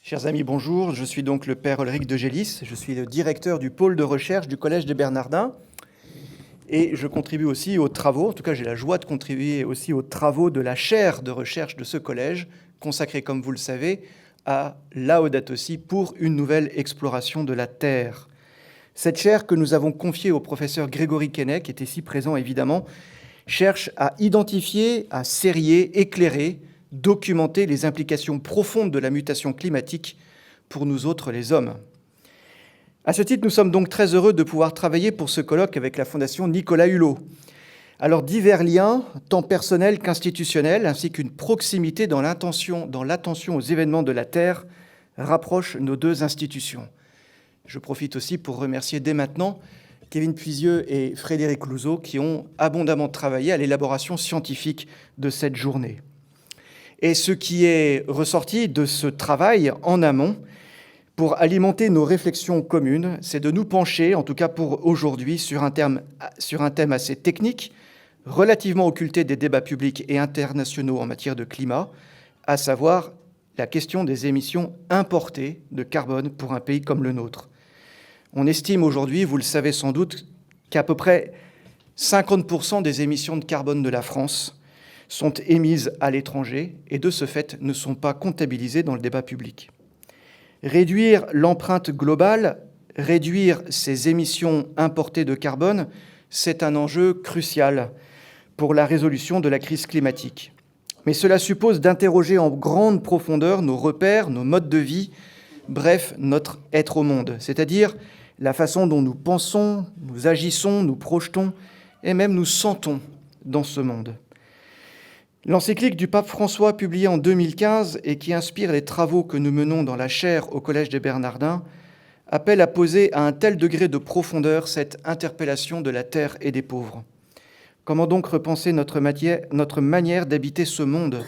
Chers amis, bonjour. Je suis donc le père Ulrich de Gélis. Je suis le directeur du pôle de recherche du Collège des Bernardins. Et je contribue aussi aux travaux, en tout cas j'ai la joie de contribuer aussi aux travaux de la chaire de recherche de ce collège, consacrée, comme vous le savez, à Laudato Si pour une nouvelle exploration de la Terre. Cette chaire que nous avons confiée au professeur Grégory Quesnay, qui est ici présent évidemment, cherche à identifier, à sérier, éclairer, documenter les implications profondes de la mutation climatique pour nous autres les hommes. À ce titre, nous sommes donc très heureux de pouvoir travailler pour ce colloque avec la Fondation Nicolas Hulot. Alors, divers liens, tant personnels qu'institutionnels, ainsi qu'une proximité dans l'attention aux événements de la Terre, rapprochent nos deux institutions. Je profite aussi pour remercier dès maintenant Kevin Puisieux et Frédéric Louzeau qui ont abondamment travaillé à l'élaboration scientifique de cette journée. Et ce qui est ressorti de ce travail en amont, pour alimenter nos réflexions communes, c'est de nous pencher, en tout cas pour aujourd'hui, sur un thème assez technique, relativement occulté des débats publics et internationaux en matière de climat, à savoir la question des émissions importées de carbone pour un pays comme le nôtre. On estime aujourd'hui, vous le savez sans doute, qu'à peu près 50% des émissions de carbone de la France sont émises à l'étranger et de ce fait ne sont pas comptabilisées dans le débat public. Réduire l'empreinte globale, réduire ces émissions importées de carbone, c'est un enjeu crucial pour la résolution de la crise climatique. Mais cela suppose d'interroger en grande profondeur nos repères, nos modes de vie, bref, notre être au monde, c'est-à-dire la façon dont nous pensons, nous agissons, nous projetons et même nous sentons dans ce monde. L'encyclique du pape François, publiée en 2015 et qui inspire les travaux que nous menons dans la chaire au Collège des Bernardins, appelle à poser à un tel degré de profondeur cette interpellation de la terre et des pauvres. Comment donc repenser notre manière d'habiter ce monde ?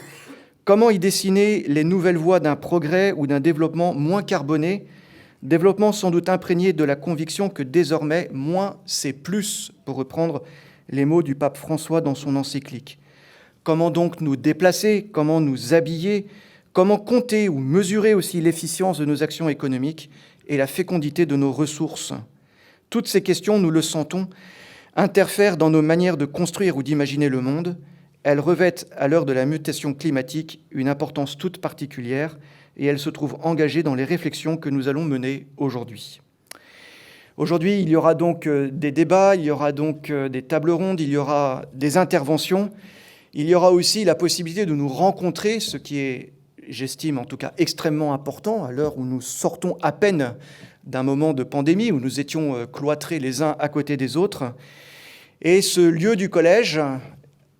Comment y dessiner les nouvelles voies d'un progrès ou d'un développement moins carboné, développement sans doute imprégné de la conviction que désormais, moins c'est plus, pour reprendre les mots du pape François dans son encyclique. Comment donc nous déplacer, comment nous habiller, comment compter ou mesurer aussi l'efficience de nos actions économiques et la fécondité de nos ressources. Toutes ces questions, nous le sentons, interfèrent dans nos manières de construire ou d'imaginer le monde. Elles revêtent, à l'heure de la mutation climatique, une importance toute particulière et elles se trouvent engagées dans les réflexions que nous allons mener aujourd'hui. Aujourd'hui, il y aura donc des débats, il y aura donc des tables rondes, il y aura des interventions. Il y aura aussi la possibilité de nous rencontrer, ce qui est, j'estime en tout cas, extrêmement important à l'heure où nous sortons à peine d'un moment de pandémie, où nous étions cloîtrés les uns à côté des autres. Et ce lieu du collège,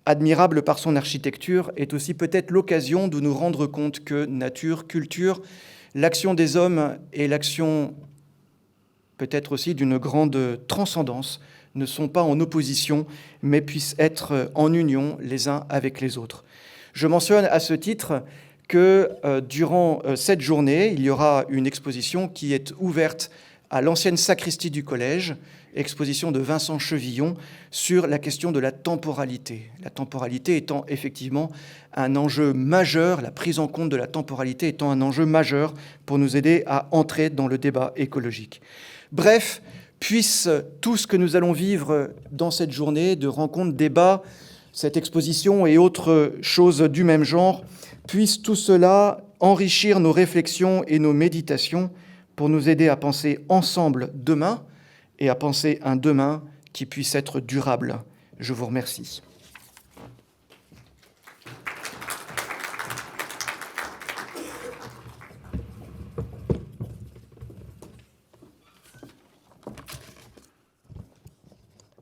admirable par son architecture, est aussi peut-être l'occasion de nous rendre compte que nature, culture, l'action des hommes et l'action peut-être aussi d'une grande transcendance ne sont pas en opposition, mais puissent être en union les uns avec les autres. Je mentionne à ce titre que durant cette journée, il y aura une exposition qui est ouverte à l'ancienne sacristie du collège, exposition de Vincent Chevillon sur la question de la temporalité. La temporalité étant effectivement un enjeu majeur, la prise en compte de la temporalité étant un enjeu majeur pour nous aider à entrer dans le débat écologique. Bref, puisse tout ce que nous allons vivre dans cette journée de rencontres, débats, cette exposition et autres choses du même genre, puisse tout cela enrichir nos réflexions et nos méditations pour nous aider à penser ensemble demain et à penser un demain qui puisse être durable. Je vous remercie.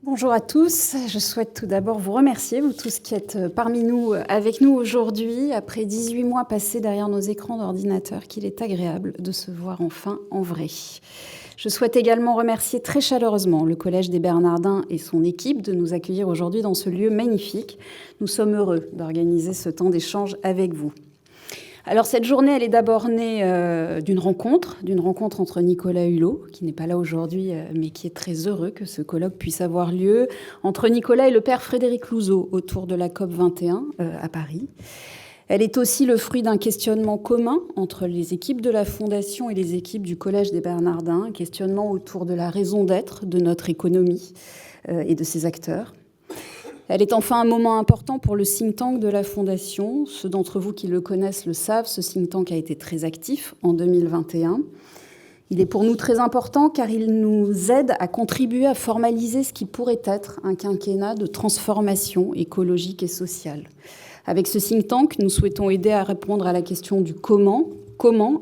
Bonjour à tous, je souhaite tout d'abord vous remercier, vous tous qui êtes parmi nous, avec nous aujourd'hui, après 18 mois passés derrière nos écrans d'ordinateur, qu'il est agréable de se voir enfin en vrai. Je souhaite également remercier très chaleureusement le Collège des Bernardins et son équipe de nous accueillir aujourd'hui dans ce lieu magnifique. Nous sommes heureux d'organiser ce temps d'échange avec vous. Alors cette journée, elle est d'abord née d'une rencontre entre Nicolas Hulot, qui n'est pas là aujourd'hui, mais qui est très heureux que ce colloque puisse avoir lieu, entre Nicolas et le père Frédéric Louzeau, autour de la COP 21 à Paris. Elle est aussi le fruit d'un questionnement commun entre les équipes de la Fondation et les équipes du Collège des Bernardins, un questionnement autour de la raison d'être de notre économie et de ses acteurs. Elle est enfin un moment important pour le think tank de la Fondation. Ceux d'entre vous qui le connaissent le savent, ce think tank a été très actif en 2021. Il est pour nous très important car il nous aide à contribuer à formaliser ce qui pourrait être un quinquennat de transformation écologique et sociale. Avec ce think tank, nous souhaitons aider à répondre à la question du comment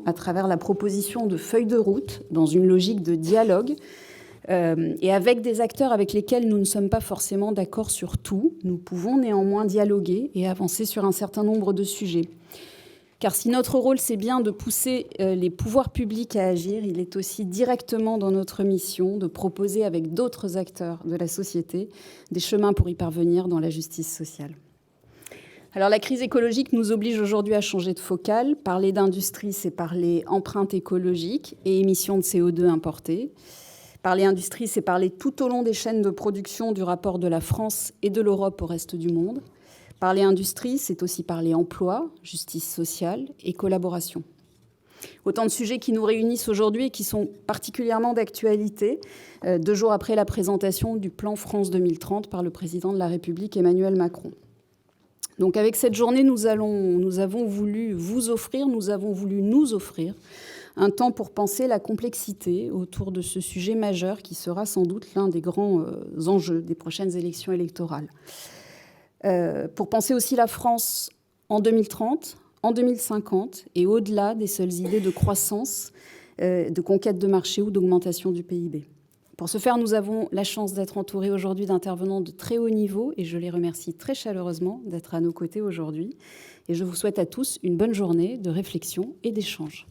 à travers la proposition de feuilles de route dans une logique de dialogue et avec des acteurs avec lesquels nous ne sommes pas forcément d'accord sur tout. Nous pouvons néanmoins dialoguer et avancer sur un certain nombre de sujets. Car si notre rôle, c'est bien de pousser les pouvoirs publics à agir, il est aussi directement dans notre mission de proposer avec d'autres acteurs de la société des chemins pour y parvenir dans la justice sociale. Alors la crise écologique nous oblige aujourd'hui à changer de focale. Parler d'industrie, c'est parler empreinte écologique et émissions de CO2 importées. Parler industrie, c'est parler tout au long des chaînes de production du rapport de la France et de l'Europe au reste du monde. Parler industrie, c'est aussi parler emploi, justice sociale et collaboration. Autant de sujets qui nous réunissent aujourd'hui et qui sont particulièrement d'actualité, 2 jours après la présentation du plan France 2030 par le président de la République Emmanuel Macron. Donc avec cette journée, nous avons voulu nous offrir un temps pour penser la complexité autour de ce sujet majeur qui sera sans doute l'un des grands enjeux des prochaines élections électorales. Pour penser aussi la France en 2030, en 2050 et au-delà des seules idées de croissance, de conquête de marché ou d'augmentation du PIB. Pour ce faire, nous avons la chance d'être entourés aujourd'hui d'intervenants de très haut niveau et je les remercie très chaleureusement d'être à nos côtés aujourd'hui. Et je vous souhaite à tous une bonne journée de réflexion et d'échange.